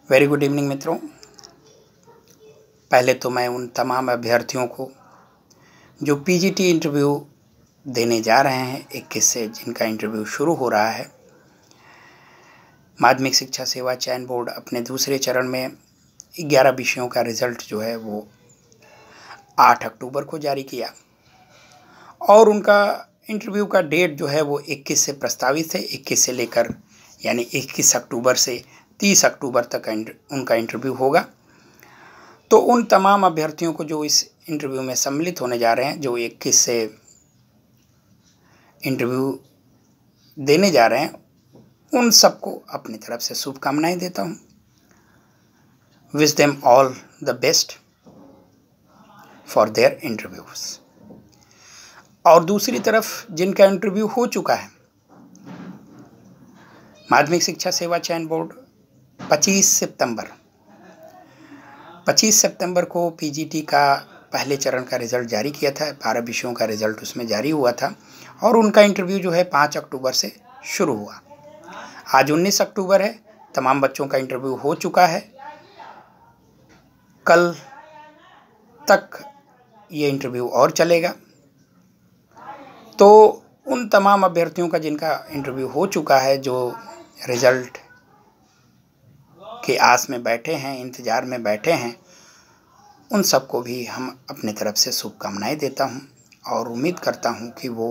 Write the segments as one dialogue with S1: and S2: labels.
S1: Very good evening मित्रों। पहले तो मैं उन तमाम अभ्यर्थियों को जो पीजीटी इंटरव्यू देने जा रहे हैं 21 से, जिनका इंटरव्यू शुरू हो रहा है, माध्यमिक शिक्षा सेवा चयन बोर्ड अपने दूसरे चरण में 11 विषयों का रिजल्ट जो है वो 8 अक्टूबर को जारी किया और उनका इंटरव्यू का डेट जो है वो 21 से प्रस्तावित है। 21 से लेकर यानी 21 अक्टूबर से 30 अक्टूबर तक उनका इंटरव्यू होगा। तो उन तमाम अभ्यर्थियों को जो इस इंटरव्यू में सम्मिलित होने जा रहे हैं, जो 21 से इंटरव्यू देने जा रहे हैं, उन सबको अपनी तरफ से शुभकामनाएं देता हूं। Wish them all the best for their interviews. और दूसरी तरफ जिनका इंटरव्यू हो चुका है, माध्यमिक शिक्षा सेवा चयन बोर्ड 25 सितंबर को पीजीटी का पहले चरण का रिज़ल्ट जारी किया था। 12 विषयों का रिज़ल्ट उसमें जारी हुआ था और उनका इंटरव्यू जो है 5 अक्टूबर से शुरू हुआ। आज 19 अक्टूबर है। तमाम बच्चों का इंटरव्यू हो चुका है। कल तक ये इंटरव्यू और चलेगा। तो उन तमाम अभ्यर्थियों का जिनका इंटरव्यू हो चुका है, जो रिज़ल्ट के आस में बैठे हैं, इंतज़ार में बैठे हैं, उन सबको भी हम अपने तरफ से शुभकामनाएं देता हूं और उम्मीद करता हूं कि वो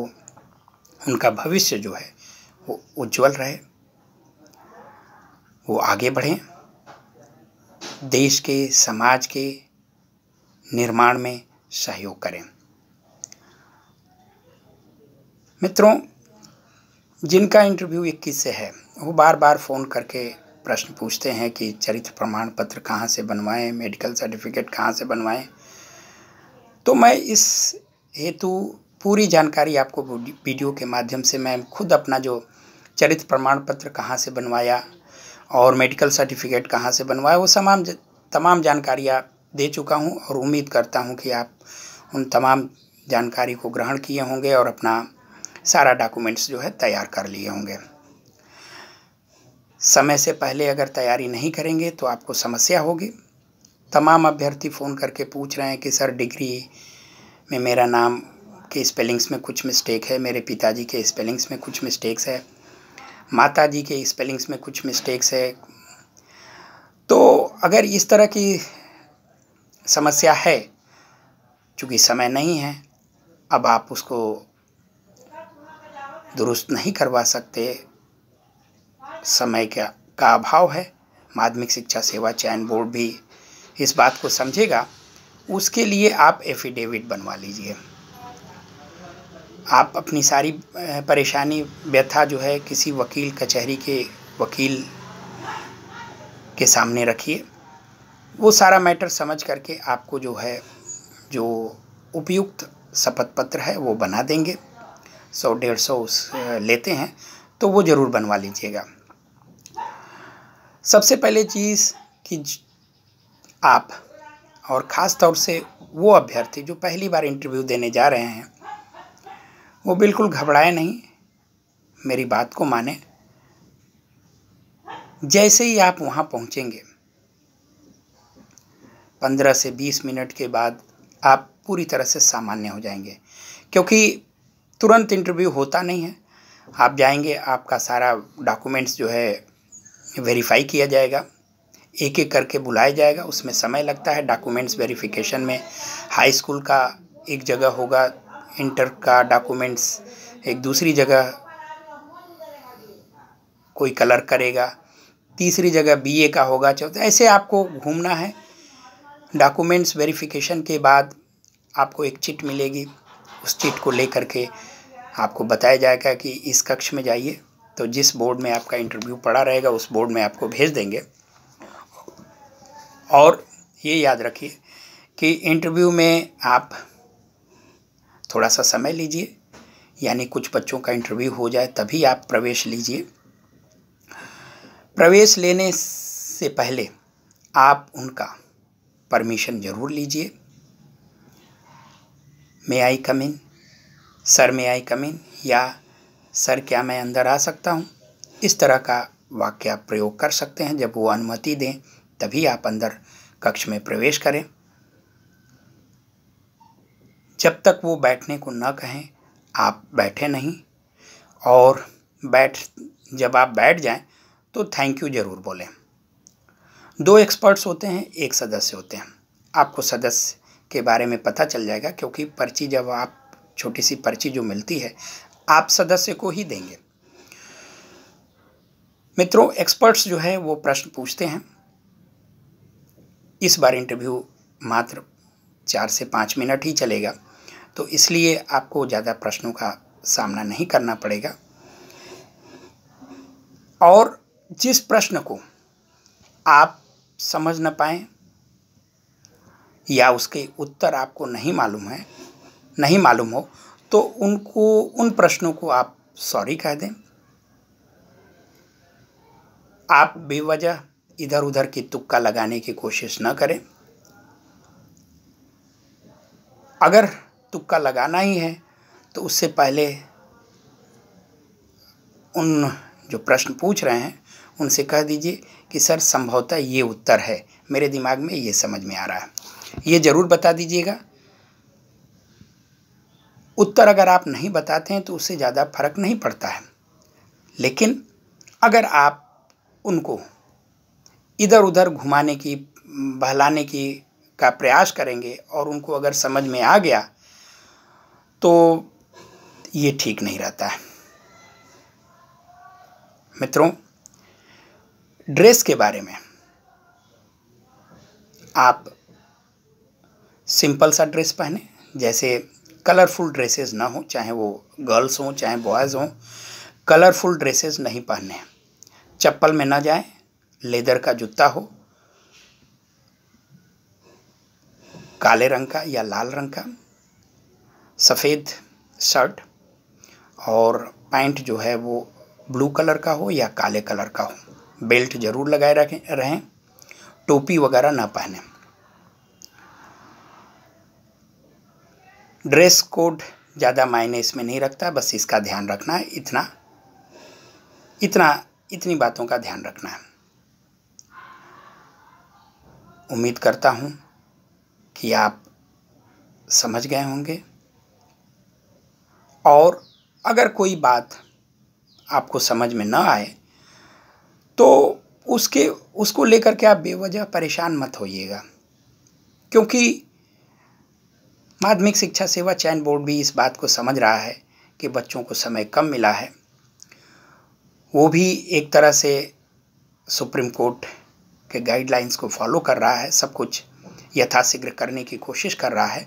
S1: उनका भविष्य जो है वो उज्जवल रहे, वो आगे बढ़ें, देश के, समाज के निर्माण में सहयोग करें। मित्रों, जिनका इंटरव्यू 21 से है, वो बार बार फ़ोन करके प्रश्न पूछते हैं कि चरित्र प्रमाण पत्र कहाँ से बनवाएं, मेडिकल सर्टिफिकेट कहाँ से बनवाएं। तो मैं इस हेतु पूरी जानकारी आपको वीडियो के माध्यम से, मैं खुद अपना जो चरित्र प्रमाण पत्र कहाँ से बनवाया और मेडिकल सर्टिफिकेट कहाँ से बनवाया, वो तमाम जानकारियाँ दे चुका हूँ और उम्मीद करता हूँ कि आप उन तमाम जानकारी को ग्रहण किए होंगे और अपना सारा डॉक्यूमेंट्स जो है तैयार कर लिए होंगे। समय से पहले अगर तैयारी नहीं करेंगे तो आपको समस्या होगी। तमाम अभ्यर्थी फ़ोन करके पूछ रहे हैं कि सर, डिग्री में मेरा नाम के स्पेलिंग्स में कुछ मिस्टेक है, मेरे पिताजी के स्पेलिंग्स में कुछ मिस्टेक्स है, माताजी के स्पेलिंग्स में कुछ मिस्टेक्स है। तो अगर इस तरह की समस्या है, चूँकि समय नहीं है, अब आप उसको दुरुस्त नहीं करवा सकते, समय का अभाव है। माध्यमिक शिक्षा सेवा चयन बोर्ड भी इस बात को समझेगा। उसके लिए आप एफिडेविट बनवा लीजिए। आप अपनी सारी परेशानी, व्यथा जो है किसी वकील, कचहरी के वकील के सामने रखिए। वो सारा मैटर समझ करके आपको जो है, जो उपयुक्त शपथ पत्र है वो बना देंगे। 100-150 लेते हैं, तो वो ज़रूर बनवा लीजिएगा। सबसे पहले चीज़ कि आप, और ख़ास तौर से वो अभ्यर्थी जो पहली बार इंटरव्यू देने जा रहे हैं, वो बिल्कुल घबराए नहीं, मेरी बात को माने। जैसे ही आप वहाँ पहुँचेंगे, 15 से 20 मिनट के बाद आप पूरी तरह से सामान्य हो जाएंगे, क्योंकि तुरंत इंटरव्यू होता नहीं है। आप जाएंगे, आपका सारा डॉक्यूमेंट्स जो है वेरीफाई किया जाएगा, एक एक करके बुलाया जाएगा। उसमें समय लगता है। डॉक्यूमेंट्स वेरिफिकेशन में हाई स्कूल का एक जगह होगा, इंटर का डॉक्यूमेंट्स एक दूसरी जगह कोई क्लर्क करेगा, तीसरी जगह बीए का होगा, चौथा, ऐसे आपको घूमना है। डॉक्यूमेंट्स वेरिफिकेशन के बाद आपको एक चिट मिलेगी। उस चिट को लेकर के आपको बताया जाएगा कि इस कक्ष में जाइए। तो जिस बोर्ड में आपका इंटरव्यू पड़ा रहेगा, उस बोर्ड में आपको भेज देंगे। और ये याद रखिए कि इंटरव्यू में आप थोड़ा सा समय लीजिए, यानी कुछ बच्चों का इंटरव्यू हो जाए तभी आप प्रवेश लीजिए। प्रवेश लेने से पहले आप उनका परमिशन ज़रूर लीजिए। मे आई कम इन, सर मे आई कम इन, या सर क्या मैं अंदर आ सकता हूँ, इस तरह का वाक्य आप प्रयोग कर सकते हैं। जब वो अनुमति दें तभी आप अंदर कक्ष में प्रवेश करें। जब तक वो बैठने को न कहें आप बैठे नहीं, और जब आप बैठ जाएं तो थैंक यू ज़रूर बोलें। 2 एक्सपर्ट्स होते हैं, 1 सदस्य होते हैं। आपको सदस्य के बारे में पता चल जाएगा, क्योंकि पर्ची जब आप छोटी सी पर्ची जो मिलती है आप सदस्य को ही देंगे। मित्रों, एक्सपर्ट्स जो है वो प्रश्न पूछते हैं। इस बार इंटरव्यू मात्र 4 से 5 मिनट ही चलेगा, तो इसलिए आपको ज़्यादा प्रश्नों का सामना नहीं करना पड़ेगा। और जिस प्रश्न को आप समझ न पाएं या उसके उत्तर आपको नहीं मालूम हो, तो उन प्रश्नों को आप सॉरी कह दें। आप बेवजह इधर उधर की तुक्का लगाने की कोशिश न करें। अगर तुक्का लगाना ही है तो उससे पहले उन जो प्रश्न पूछ रहे हैं उनसे कह दीजिए कि सर संभवतः ये उत्तर है, मेरे दिमाग में ये समझ में आ रहा है, ये ज़रूर बता दीजिएगा। उत्तर अगर आप नहीं बताते हैं तो उससे ज़्यादा फर्क नहीं पड़ता है, लेकिन अगर आप उनको इधर उधर घुमाने की, बहलाने की का प्रयास करेंगे और उनको अगर समझ में आ गया तो ये ठीक नहीं रहता है। मित्रों, ड्रेस के बारे में आप सिंपल सा ड्रेस पहने, जैसे कलरफुल ड्रेसेस ना हो, चाहे वो गर्ल्स हों चाहे बॉयज़ हों, कलरफुल ड्रेसेस नहीं पहने। चप्पल में ना जाएं, लेदर का जूता हो, काले रंग का या लाल रंग का, सफ़ेद शर्ट और पैंट जो है वो ब्लू कलर का हो या काले कलर का हो। बेल्ट ज़रूर लगाए रहें, टोपी वगैरह ना पहने। ड्रेस कोड ज़्यादा मायने इसमें नहीं रखता, बस इसका ध्यान रखना है, इतनी बातों का ध्यान रखना है। उम्मीद करता हूँ कि आप समझ गए होंगे, और अगर कोई बात आपको समझ में न आए तो उसको लेकर के आप बेवजह परेशान मत होइएगा, क्योंकि माध्यमिक शिक्षा सेवा चयन बोर्ड भी इस बात को समझ रहा है कि बच्चों को समय कम मिला है। वो भी एक तरह से सुप्रीम कोर्ट के गाइडलाइंस को फॉलो कर रहा है, सब कुछ यथाशीघ्र करने की कोशिश कर रहा है,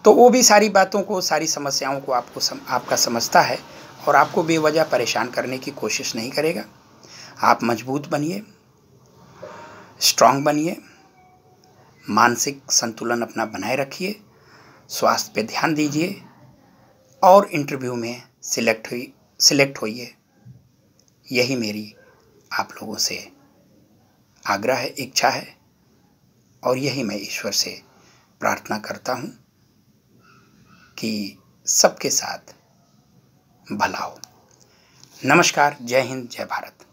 S1: तो वो भी सारी बातों को, सारी समस्याओं को आपका समझता है और आपको बेवजह परेशान करने की कोशिश नहीं करेगा। आप मजबूत बनिए, स्ट्रांग बनिए, मानसिक संतुलन अपना बनाए रखिए, स्वास्थ्य पे ध्यान दीजिए और इंटरव्यू में सिलेक्ट होइए। यही मेरी आप लोगों से आग्रह है, इच्छा है, और यही मैं ईश्वर से प्रार्थना करता हूँ कि सबके साथ भला हो। नमस्कार, जय हिंद, जय भारत।